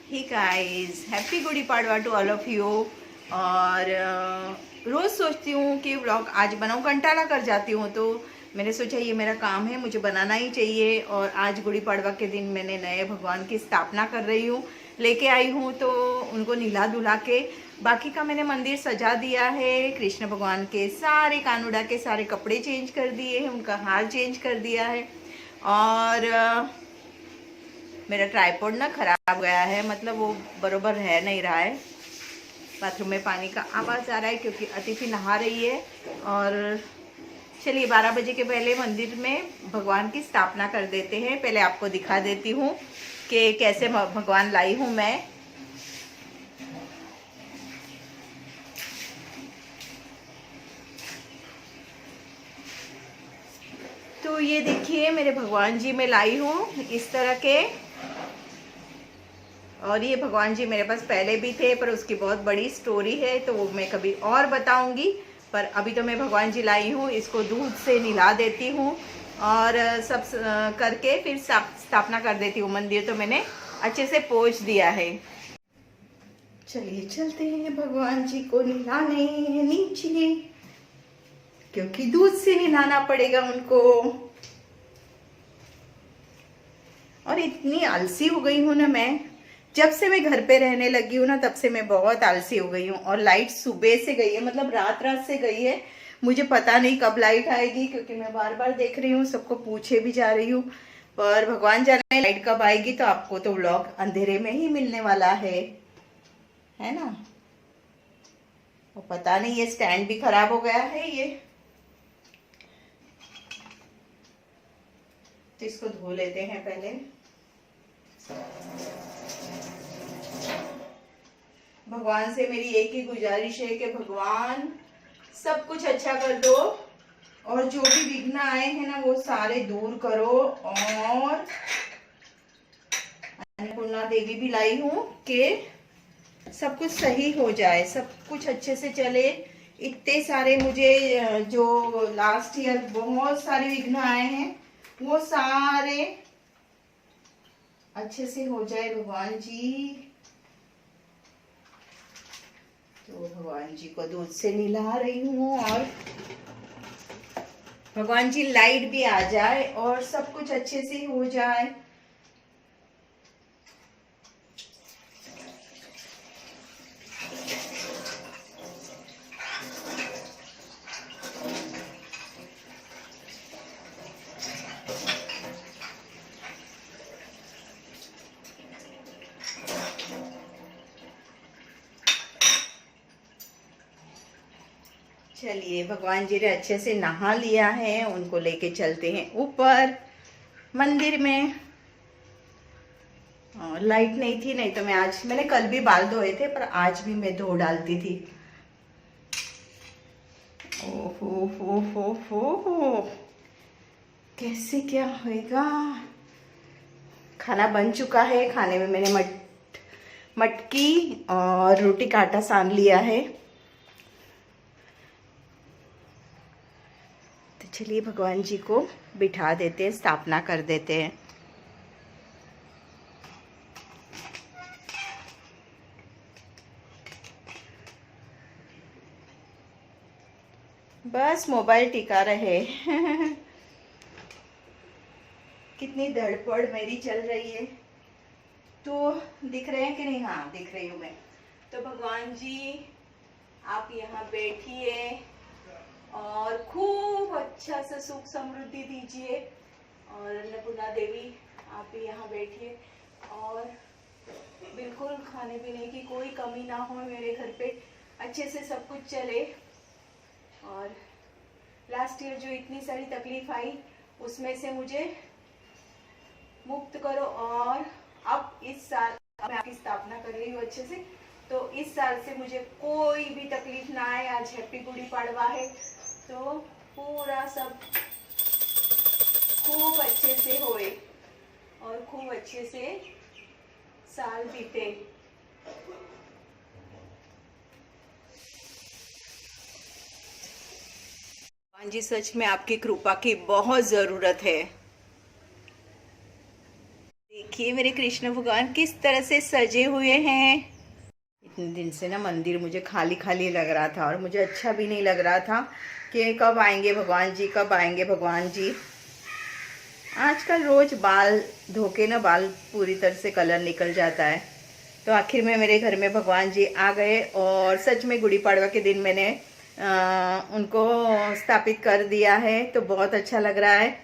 Hey guys, happy Gudi Padwa to all of you. और रोज़ सोचती हूँ कि व्लॉग आज बनाऊँ, कंटाला कर जाती हूँ, तो मैंने सोचा ये मेरा काम है, मुझे बनाना ही चाहिए। और आज गुड़ी पाड़वा के दिन मैंने नए भगवान की स्थापना कर रही हूँ, लेके आई हूँ, तो उनको नहला धुला के बाकी का मैंने मंदिर सजा दिया है। कृष्ण भगवान के सारे कानूड़ा के सारे कपड़े चेंज कर दिए हैं, उनका हार चेंज कर दिया है। और मेरा ट्राइपॉड ना ख़राब हो गया है, मतलब वो बरोबर रह नहीं रहा है। बाथरूम में पानी का आवाज़ आ रहा है क्योंकि अतिथि नहा रही है। और चलिए 12 बजे के पहले मंदिर में भगवान की स्थापना कर देते हैं। पहले आपको दिखा देती हूँ कि कैसे भगवान लाई हूँ मैं। तो ये देखिए मेरे भगवान जी मैं लाई हूँ इस तरह के। और ये भगवान जी मेरे पास पहले भी थे, पर उसकी बहुत बड़ी स्टोरी है, तो वो मैं कभी और बताऊंगी। पर अभी तो मैं भगवान जी लाई हूँ, इसको दूध से नहला देती हूँ और सब करके फिर स्थापना कर देती हूँ। मंदिर तो मैंने अच्छे से पोंछ दिया है। चलिए चलते हैं भगवान जी को नहलाने नीचे, क्योंकि दूध से नहलाना पड़ेगा उनको। और इतनी आलसी हो गई हूँ ना मैं, जब से मैं घर पे रहने लगी हूँ ना तब से मैं बहुत आलसी हो गई हूँ। और लाइट सुबह से गई है, मतलब रात रात से गई है। मुझे पता नहीं कब लाइट आएगी, क्योंकि मैं बार बार देख रही हूँ, सबको पूछे भी जा रही हूँ। पर भगवान जाने लाइट कब आएगी, तो आपको तो व्लॉग अंधेरे में ही मिलने वाला है ना। और पता नहीं ये स्टैंड भी खराब हो गया है ये, तो इसको धो लेते हैं पहले। भगवान से मेरी एक ही गुजारिश है कि भगवान सब कुछ अच्छा कर दो, और जो भी विघ्न आए हैं ना वो सारे दूर करो। और अन्नपूर्णा देवी भी लाई हूँ कि सब कुछ सही हो जाए, सब कुछ अच्छे से चले। इतने सारे मुझे जो लास्ट ईयर बहुत सारे विघ्न आए हैं, वो सारे अच्छे से हो जाए भगवान जी। तो भगवान जी को दूध से नहला रही हूँ, और भगवान जी लाइट भी आ जाए और सब कुछ अच्छे से हो जाए। चलिए भगवान जी ने अच्छे से नहा लिया है, उनको लेके चलते हैं ऊपर मंदिर में। लाइट नहीं थी, नहीं तो मैंने कल भी बाल धोए थे, पर आज भी मैं धो डालती थी। ओहो, कैसे क्या होएगा। खाना बन चुका है, खाने में मैंने मटकी और रोटी का आटा सान लिया है। तो चलिए भगवान जी को बिठा देते हैं, स्थापना कर देते हैं। बस मोबाइल टिका रहे। कितनी धड़पड़ मेरी चल रही है। तो दिख रहे हैं कि नहीं? हाँ दिख रही हूँ मैं। तो भगवान जी आप यहाँ बैठिए और खूब अच्छा से सुख समृद्धि दीजिए। और अन्नपूर्णा देवी आप भी यहाँ बैठिए, और बिल्कुल खाने पीने की कोई कमी ना हो मेरे घर पे, अच्छे से सब कुछ चले। और लास्ट ईयर जो इतनी सारी तकलीफ आई उसमें से मुझे मुक्त करो। और अब इस साल मैं आपकी स्थापना कर रही हूँ अच्छे से, तो इस साल से मुझे कोई भी तकलीफ ना आए। आज हैप्पी गुड़ी पाड़वा है, तो पूरा सब खूब अच्छे से होए और खूब अच्छे से साल बीते। भगवान जी सच में आपकी कृपा की बहुत जरूरत है। देखिए मेरे कृष्ण भगवान किस तरह से सजे हुए हैं। इतने दिन से ना मंदिर मुझे खाली खाली लग रहा था और मुझे अच्छा भी नहीं लग रहा था कि कब आएंगे भगवान जी, कब आएंगे भगवान जी। आजकल रोज बाल धो के ना बाल पूरी तरह से कलर निकल जाता है। तो आखिर में मेरे घर में भगवान जी आ गए और सच में गुड़ी पड़वा के दिन मैंने उनको स्थापित कर दिया है, तो बहुत अच्छा लग रहा है।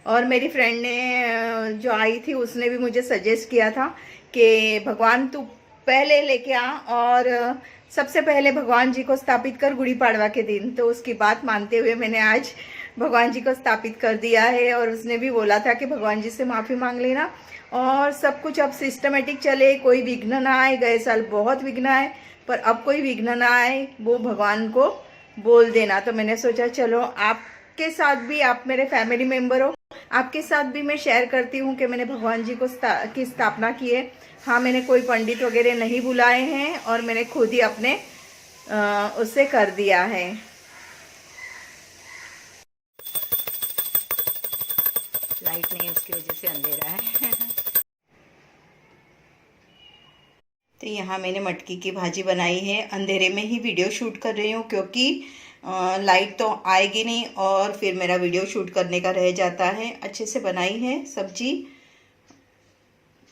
और मेरी फ्रेंड ने जो आई थी उसने भी मुझे सजेस्ट किया था कि भगवान तू पहले लेके आ और सबसे पहले भगवान जी को स्थापित कर गुड़ी पड़वा के दिन। तो उसकी बात मानते हुए मैंने आज भगवान जी को स्थापित कर दिया है। और उसने भी बोला था कि भगवान जी से माफ़ी मांग लेना और सब कुछ अब सिस्टमेटिक चले, कोई विघ्न ना आए। गए साल बहुत विघ्न आए, पर अब कोई विघ्न ना आए, वो भगवान को बोल देना। तो मैंने सोचा चलो आपके साथ भी, आप मेरे फैमिली मेम्बर हो, आपके साथ भी मैं शेयर करती हूँ कि मैंने भगवान जी को की स्थापना की है। हाँ, मैंने कोई पंडित वगैरह नहीं बुलाए हैं और मैंने खुद ही अपने उससे कर दिया है। लाइट नहीं है, उसकी वजह से अंधेरा है। तो यहाँ मैंने मटकी की भाजी बनाई है। अंधेरे में ही वीडियो शूट कर रही हूँ क्योंकि लाइट तो आएगी नहीं और फिर मेरा वीडियो शूट करने का रह जाता है। अच्छे से बनाई है सब्जी,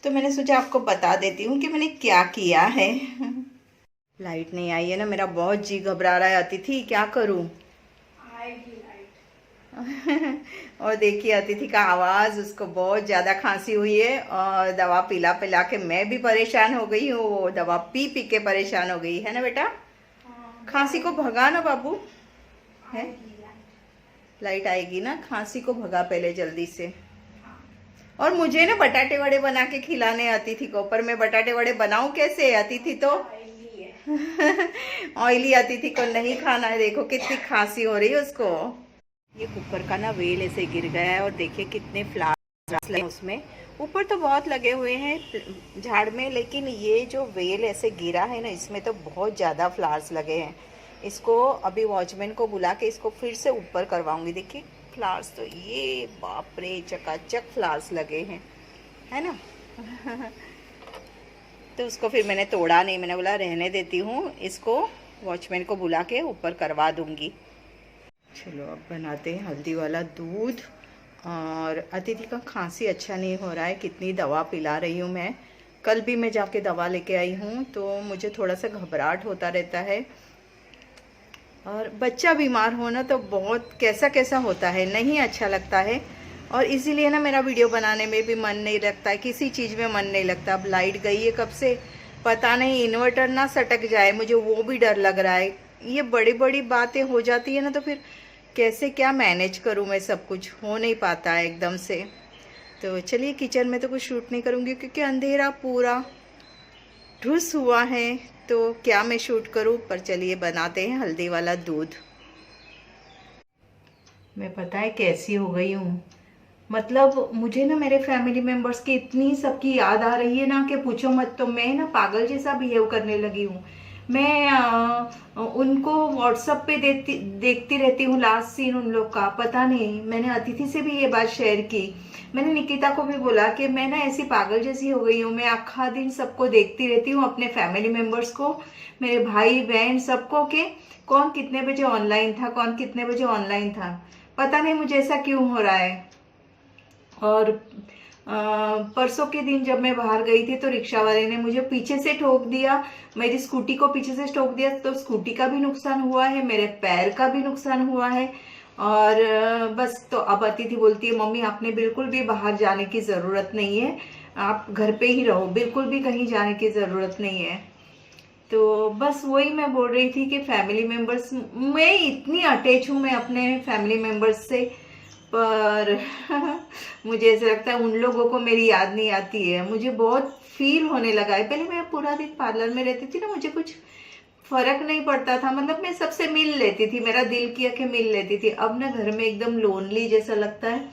तो मैंने सोचा आपको बता देती हूँ कि मैंने क्या किया है। लाइट नहीं आई है ना, मेरा बहुत जी घबरा रहा है। अतिथि क्या करूँ? आएगी लाइट। और देखिए अतिथि का आवाज़, उसको बहुत ज़्यादा खांसी हुई है और दवा पिला पिला के मैं भी परेशान हो गई हूँ। वो दवा पी पी के परेशान हो गई है ना बेटा। खांसी को भगा ना बाबू, है लाइट आएगी ना, खांसी को भगा पहले जल्दी से। और मुझे ना बटाटे वड़े बना के खिलाने अतिथि को, पर मैं बटाटे वड़े बनाऊं कैसे? अतिथि तो ऑयली अतिथि को नहीं खाना है। देखो कितनी खांसी हो रही है उसको। ये कुकर का ना वेल ऐसे गिर गया है और देखिए कितने फ्लावर्स लगे उसमें। ऊपर तो बहुत लगे हुए हैं झाड़ में, लेकिन ये जो वेल ऐसे गिरा है ना, इसमें तो बहुत ज़्यादा फ्लावर्स लगे हैं। इसको अभी वॉचमैन को बुला के इसको फिर से ऊपर करवाऊंगी। देखिए फ्लावर्स तो ये बाप रे चकाचक फ्लावर्स लगे हैं, है ना। तो उसको फिर मैंने तोड़ा नहीं, मैंने बोला रहने देती हूँ, इसको वॉचमैन को बुला के ऊपर करवा दूंगी। चलो अब बनाते हैं हल्दी वाला दूध। और अतिथि का खांसी अच्छा नहीं हो रहा है, कितनी दवा पिला रही हूँ मैं। कल भी मैं जाके दवा लेके आई हूँ, तो मुझे थोड़ा सा घबराहट होता रहता है। और बच्चा बीमार होना तो बहुत कैसा कैसा होता है, नहीं अच्छा लगता है। और इसीलिए ना मेरा वीडियो बनाने में भी मन नहीं लगता है, किसी चीज़ में मन नहीं लगता। अब लाइट गई है कब से, पता नहीं इन्वर्टर ना सटक जाए, मुझे वो भी डर लग रहा है। ये बड़ी बड़ी बातें हो जाती है ना, तो फिर कैसे क्या मैनेज करूँ मैं, सब कुछ हो नहीं पाता है एकदम से। तो चलिए किचन में तो कुछ शूट नहीं करूँगी क्योंकि अंधेरा पूरा ढुस हुआ है, तो क्या मैं शूट करूँ। पर चलिए बनाते हैं हल्दी वाला दूध। मैं पता है कैसी हो गई हूँ, मतलब मुझे ना मेरे फैमिली मेम्बर्स की इतनी सबकी याद आ रही है ना कि पूछो मत। तो मैं ना पागल जैसा बिहेव करने लगी हूँ। मैं उनको व्हाट्सएप पे देखती रहती हूँ लास्ट सीन उन लोग का। पता नहीं, मैंने अतिथि से भी ये बात शेयर की, मैंने निकिता को भी बोला कि मैं ना ऐसी पागल जैसी हो गई हूँ। मैं आखा दिन सबको देखती रहती हूँ, अपने फैमिली मेम्बर्स को, मेरे भाई बहन सबको, के कौन कितने बजे ऑनलाइन था, कौन कितने बजे ऑनलाइन था। पता नहीं मुझे ऐसा क्यों हो रहा है। और परसों के दिन जब मैं बाहर गई थी तो रिक्शा वाले ने मुझे पीछे से ठोक दिया, मेरी स्कूटी को पीछे से ठोक दिया। तो स्कूटी का भी नुकसान हुआ है, मेरे पैर का भी नुकसान हुआ है। और बस तो अब अतिथि बोलती है मम्मी आपने बिल्कुल भी बाहर जाने की ज़रूरत नहीं है, आप घर पे ही रहो, बिल्कुल भी कहीं जाने की ज़रूरत नहीं है। तो बस वही मैं बोल रही थी कि फैमिली मेम्बर्स, मैं इतनी अटैच हूँ मैं अपने फैमिली मेम्बर्स से, पर मुझे ऐसा लगता है उन लोगों को मेरी याद नहीं आती है। मुझे बहुत फील होने लगा है। पहले मैं पूरा दिन पार्लर में रहती थी ना, मुझे कुछ फर्क नहीं पड़ता था, मतलब मैं सबसे मिल लेती थी, मेरा दिल किया कि मिल लेती थी। अब ना घर में एकदम लोनली जैसा लगता है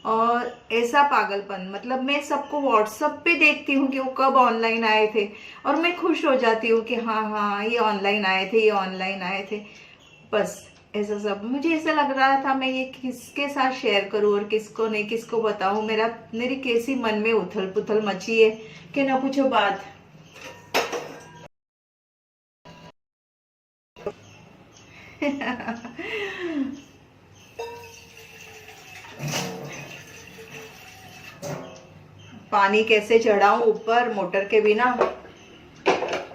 और ऐसा पागलपन, मतलब मैं सबको व्हाट्सएप पे देखती हूँ कि वो कब ऑनलाइन आए थे और मैं खुश हो जाती हूँ कि हाँ हाँ ये ऑनलाइन आए थे, ये ऑनलाइन आए थे। बस ऐसा सब मुझे ऐसा लग रहा था, मैं ये किसके साथ शेयर करूं और किसको नहीं, किसको बताऊं। मेरी कैसी मन में उथल पुथल मची है कि ना पूछो बात। पानी कैसे चढ़ाऊं ऊपर मोटर के बिना,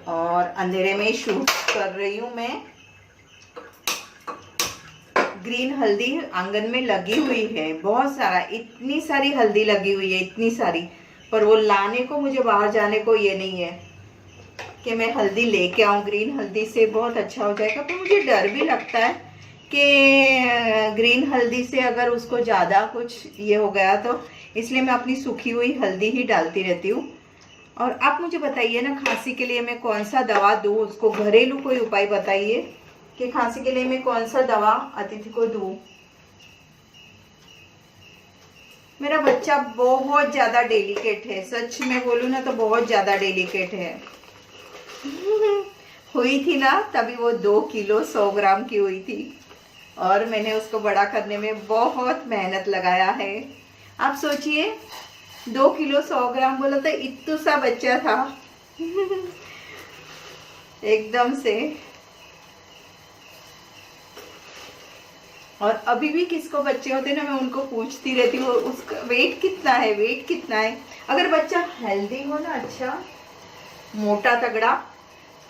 और अंधेरे में शूट कर रही हूँ मैं। ग्रीन हल्दी आंगन में लगी हुई है, बहुत सारा, इतनी सारी हल्दी लगी हुई है, इतनी सारी, पर वो लाने को, मुझे बाहर जाने को ये नहीं है कि मैं हल्दी लेके आऊं। ग्रीन हल्दी से बहुत अच्छा हो जाएगा, पर मुझे डर भी लगता है कि ग्रीन हल्दी से अगर उसको ज़्यादा कुछ ये हो गया तो, इसलिए मैं अपनी सूखी हुई हल्दी ही डालती रहती हूँ। और आप मुझे बताइए ना, खांसी के लिए मैं कौन सा दवा दूँ उसको, घरेलू कोई उपाय बताइए कि खांसी के लिए मैं कौन सा दवा अतिथि को दूँ। मेरा बच्चा बहुत ज़्यादा डेलिकेट है, सच में बोलूँ ना तो बहुत ज़्यादा डेलिकेट है। हुई थी ना तभी वो 2 किलो 100 ग्राम की हुई थी, और मैंने उसको बड़ा करने में बहुत मेहनत लगाया है। आप सोचिए, 2 किलो 100 ग्राम बोला तो इतना सा बच्चा था। एकदम से। और अभी भी किसको बच्चे होते ना, मैं उनको पूछती रहती हूँ उसका वेट कितना है, वेट कितना है। अगर बच्चा हेल्दी हो ना, अच्छा मोटा तगड़ा,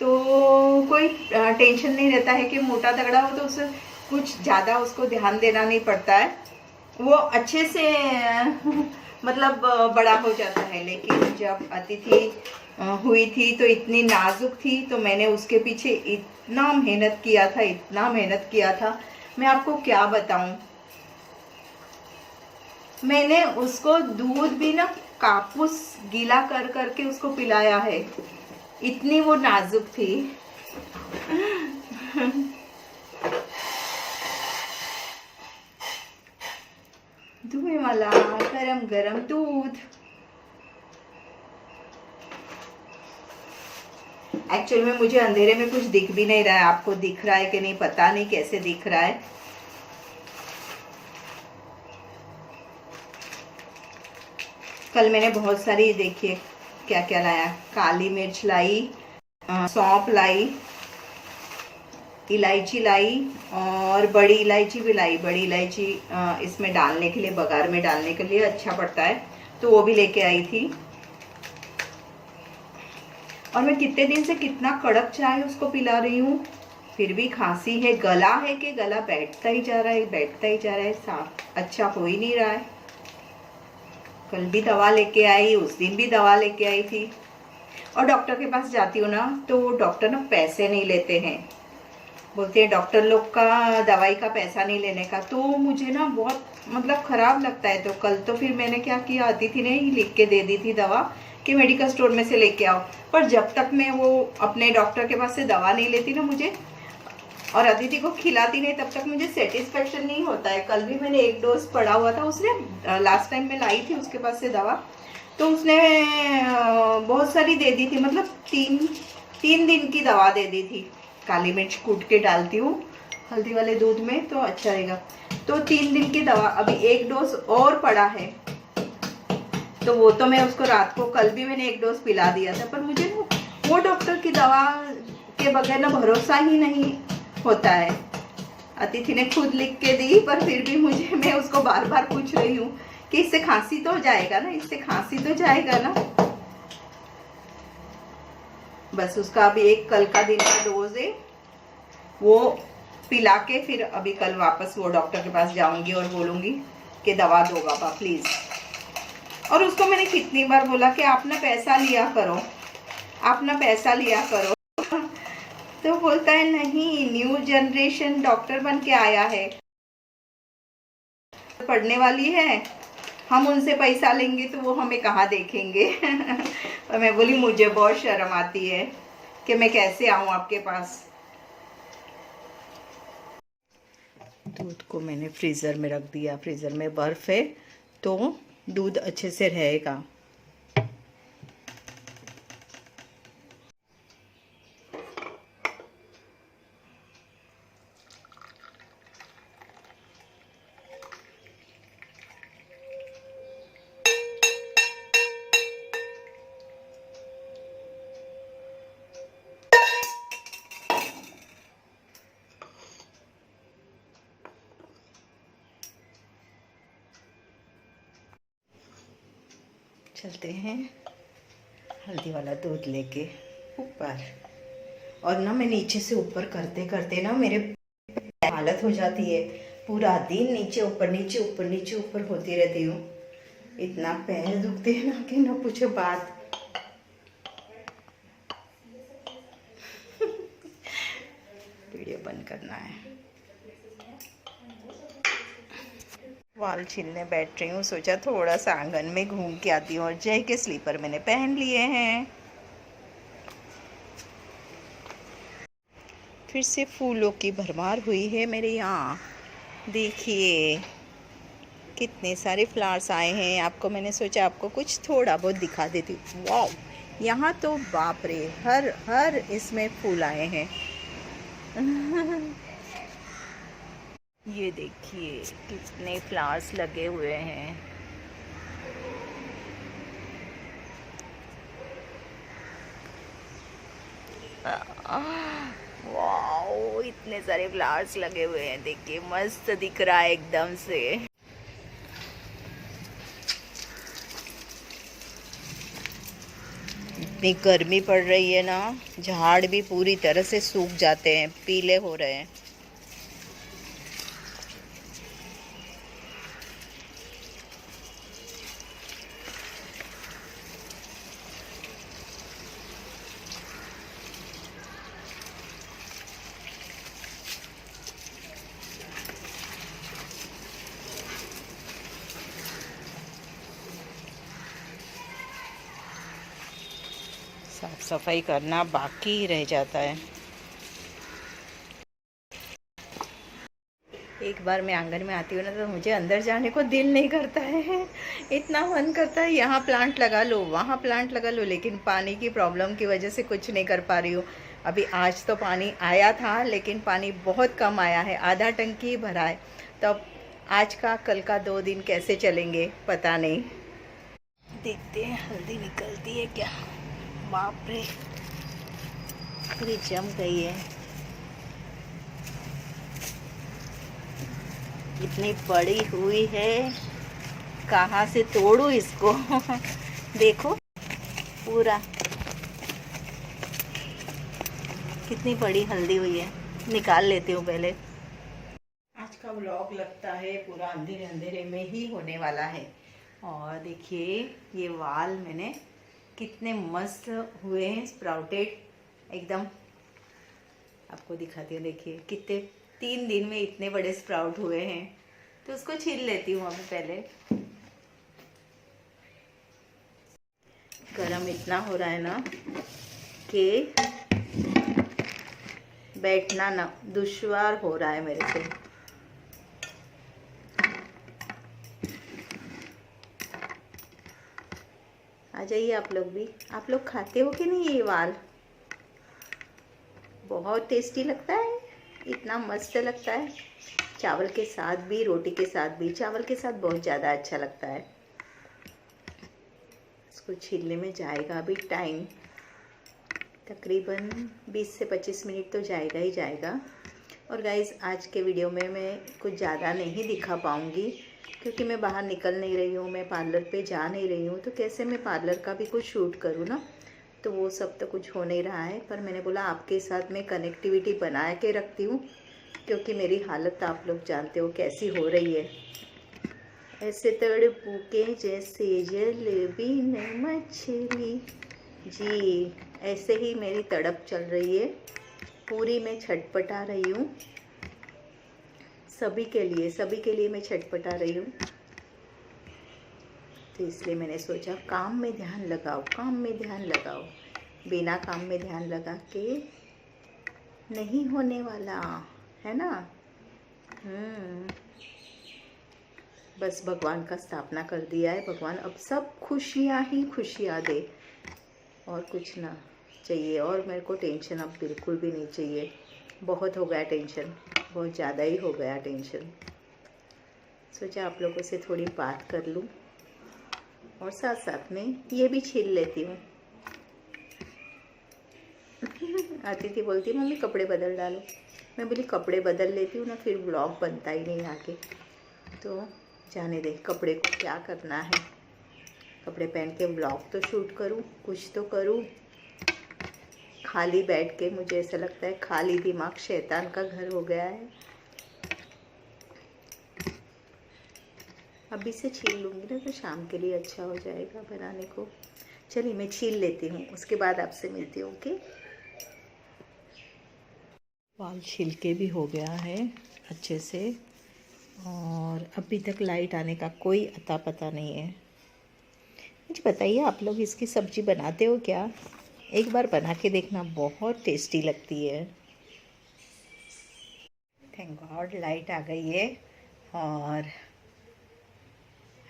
तो कोई टेंशन नहीं रहता है कि मोटा तगड़ा हो तो उसे कुछ ज़्यादा उसको ध्यान देना नहीं पड़ता है, वो अच्छे से मतलब बड़ा हो जाता है। लेकिन जब अतिथि हुई थी तो इतनी नाजुक थी, तो मैंने उसके पीछे इतना मेहनत किया था, इतना मेहनत किया था, मैं आपको क्या बताऊं। मैंने उसको दूध भी ना कापूस गीला कर करके उसको पिलाया है, इतनी वो नाजुक थी। धुएं वाला गरम गरम दूध। एक्चुअल में मुझे अंधेरे में कुछ दिख भी नहीं रहा है, आपको दिख रहा है कि नहीं पता नहीं, कैसे दिख रहा है। कल मैंने बहुत सारी, देखिए क्या क्या लाया, काली मिर्च लाई, सौंफ लाई, इलायची लाई, और बड़ी इलायची भी लाई। बड़ी इलायची इसमें डालने के लिए, बघार में डालने के लिए अच्छा पड़ता है, तो वो भी लेके आई थी। और मैं कितने दिन से कितना कड़क चाय उसको पिला रही हूँ, फिर भी खांसी है। गला है कि गला बैठता ही जा रहा है, बैठता ही जा रहा है, साफ अच्छा हो ही नहीं रहा है। कल भी दवा लेके आई, उस दिन भी दवा लेके आई थी। और डॉक्टर के पास जाती हूँ ना, तो डॉक्टर ना पैसे नहीं लेते हैं, बोलते हैं डॉक्टर लोग का दवाई का पैसा नहीं लेने का। तो मुझे ना बहुत मतलब खराब लगता है। तो कल तो फिर मैंने क्या किया, अतिथि ने ही लिख के दे दी थी दवा कि मेडिकल स्टोर में से लेके आओ। पर जब तक मैं वो अपने डॉक्टर के पास से दवा नहीं लेती ना मुझे, और अदिति को खिलाती नहीं, तब तक मुझे सेटिस्फेक्शन नहीं होता है। कल भी मैंने 1 डोज पड़ा हुआ था, उसने लास्ट टाइम मैं लाई थी उसके पास से दवा, तो उसने बहुत सारी दे दी थी, मतलब 3 दिन की दवा दे दी थी। काली मिर्च कूट के डालती हूँ हल्दी वाले दूध में तो अच्छा रहेगा। तो 3 दिन की दवा, अभी 1 डोज और पड़ा है, तो वो तो मैं उसको रात को, कल भी मैंने 1 डोज पिला दिया था। पर मुझे वो डॉक्टर की दवा के बगैर ना भरोसा ही नहीं होता है। अतिथि ने खुद लिख के दी, पर फिर भी मैं उसको बार बार पूछ रही हूँ कि इससे खांसी तो जाएगा ना, इससे खांसी तो जाएगा ना। बस उसका अभी एक कल का दिन का डोज है, वो पिला के फिर अभी कल वापस वो डॉक्टर के पास जाऊंगी और बोलूंगी कि दवा दो बाबा प्लीज। और उसको मैंने कितनी बार बोला कि आप ना पैसा लिया करो, आप ना पैसा लिया करो, तो बोलता है नहीं, न्यू जनरेशन डॉक्टर बन के आया है, पढ़ने वाली है, हम उनसे पैसा लेंगे तो वो हमें कहाँ देखेंगे। और मैं बोली मुझे बहुत शर्म आती है कि मैं कैसे आऊँ आपके पास। दूध को मैंने फ्रीज़र में रख दिया, फ्रीज़र में बर्फ़ है तो दूध अच्छे से रहेगा। चलते हैं हल्दी वाला दूध लेके ऊपर। और ना मैं नीचे से ऊपर करते करते ना मेरे हालत हो जाती है, पूरा दिन नीचे ऊपर नीचे ऊपर नीचे ऊपर होती रहती हूँ। इतना पैर दुखते हैं ना कि ना पूछो बात। वीडियो बंद करना है। वाल छीलने बैठ रही हूँ, सोचा थोड़ा सा आंगन में घूम के आती हूँ। और जय के स्लीपर मैंने पहन लिए हैं। फिर से फूलों की भरमार हुई है मेरे यहाँ। देखिए कितने सारे फ्लावर्स आए हैं। आपको मैंने सोचा आपको कुछ थोड़ा बहुत दिखा देती हूँ। वाह, यहाँ तो बाप रे, हर हर इसमें फूल आए हैं। ये देखिए कितने फ्लावर्स लगे हुए हैं। वाओ, इतने सारे फ्लावर्स लगे हुए हैं। देखिए मस्त दिख रहा है एकदम से। इतनी गर्मी पड़ रही है ना, झाड़ भी पूरी तरह से सूख जाते हैं, पीले हो रहे हैं। साफ सफाई करना बाकी ही रह जाता है। एक बार मैं आंगन में आती हूँ ना तो मुझे अंदर जाने को दिल नहीं करता है। इतना मन करता है यहाँ प्लांट लगा लो वहाँ प्लांट लगा लो, लेकिन पानी की प्रॉब्लम की वजह से कुछ नहीं कर पा रही हूँ। अभी आज तो पानी आया था लेकिन पानी बहुत कम आया है, आधा टंकी भरा है। तब आज का कल का 2 दिन कैसे चलेंगे पता नहीं। देखते हैं हल्दी निकलती है क्या। बाप रे, पूरी जम गई है। इतनी बड़ी हुई है, कहाँ से तोड़ूं इसको। देखो पूरा कितनी बड़ी हल्दी हुई है। निकाल लेती हूँ पहले। आज का व्लॉग लगता है पूरा अंधेरे अंधेरे में ही होने वाला है। और देखिए ये वाल मैंने कितने मस्त हुए हैं, स्प्राउटेड एकदम। आपको दिखाती हूँ, देखिए कितने 3 दिन में इतने बड़े स्प्राउट हुए हैं। तो उसको छील लेती हूँ अभी पहले। गरम इतना हो रहा है ना कि बैठना ना दुश्वार हो रहा है मेरे से। आ जाइए आप लोग भी। आप लोग खाते हो कि नहीं ये वाल? बहुत टेस्टी लगता है, इतना मस्त लगता है। चावल के साथ भी, रोटी के साथ भी। चावल के साथ बहुत ज़्यादा अच्छा लगता है। इसको छीलने में जाएगा अभी टाइम, तकरीबन 20 से 25 मिनट तो जाएगा ही जाएगा। और गाइज़ आज के वीडियो में मैं कुछ ज़्यादा नहीं दिखा पाऊँगी क्योंकि मैं बाहर निकल नहीं रही हूँ, मैं पार्लर पे जा नहीं रही हूँ। तो कैसे मैं पार्लर का भी कुछ शूट करूँ ना, तो वो सब तो कुछ हो नहीं रहा है। पर मैंने बोला आपके साथ मैं कनेक्टिविटी बना के रखती हूँ क्योंकि मेरी हालत आप लोग जानते हो कैसी हो रही है। ऐसे तड़पू के जैसे जलेबी न मछली, जी ऐसे ही मेरी तड़प चल रही है। पूरी मैं छटपटा रही हूँ, सभी के लिए मैं छटपटा रही हूँ। तो इसलिए मैंने सोचा काम में ध्यान लगाओ, काम में ध्यान लगाओ। बिना काम में ध्यान लगा के नहीं होने वाला है ना। बस भगवान का स्थापना कर दिया है। भगवान अब सब खुशियाँ ही खुशियाँ दे, और कुछ ना चाहिए। और मेरे को टेंशन अब बिल्कुल भी नहीं चाहिए। बहुत हो गया टेंशन, बहुत ज़्यादा ही हो गया टेंशन। सोचा आप लोगों से थोड़ी बात कर लूँ और साथ साथ में ये भी छील लेती हूँ। आती थी बोलती मम्मी कपड़े बदल डालो। मैं बोली कपड़े बदल लेती हूँ ना, फिर ब्लॉग बनता ही नहीं आगे। तो जाने दे, कपड़े को क्या करना है। कपड़े पहन के व्लॉग तो शूट करूँ, कुछ तो करूँ। खाली बैठ के मुझे ऐसा लगता है खाली दिमाग शैतान का घर हो गया है। अभी से छील लूँगी ना तो शाम के लिए अच्छा हो जाएगा बनाने को। चलिए मैं छील लेती हूँ, उसके बाद आपसे मिलती हूँ। ओके, बाल छील के भी हो गया है अच्छे से, और अभी तक लाइट आने का कोई अता पता नहीं है। मुझे बताइए, आप लोग इसकी सब्ज़ी बनाते हो क्या? एक बार बना के देखना, बहुत टेस्टी लगती है। थैंक गॉड लाइट आ गई है और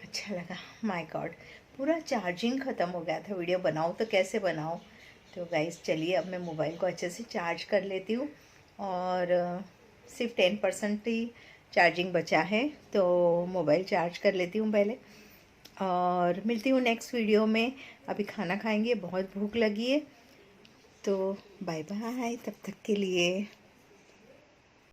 अच्छा लगा। माय गॉड, पूरा चार्जिंग ख़त्म हो गया था। वीडियो बनाऊँ तो कैसे बनाऊँ? तो गाइस चलिए अब मैं मोबाइल को अच्छे से चार्ज कर लेती हूँ, और सिर्फ 10% ही चार्जिंग बचा है, तो मोबाइल चार्ज कर लेती हूँ पहले, और मिलती हूँ नेक्स्ट वीडियो में। अभी खाना खाएंगे, बहुत भूख लगी है, तो बाय बाय तब तक के लिए।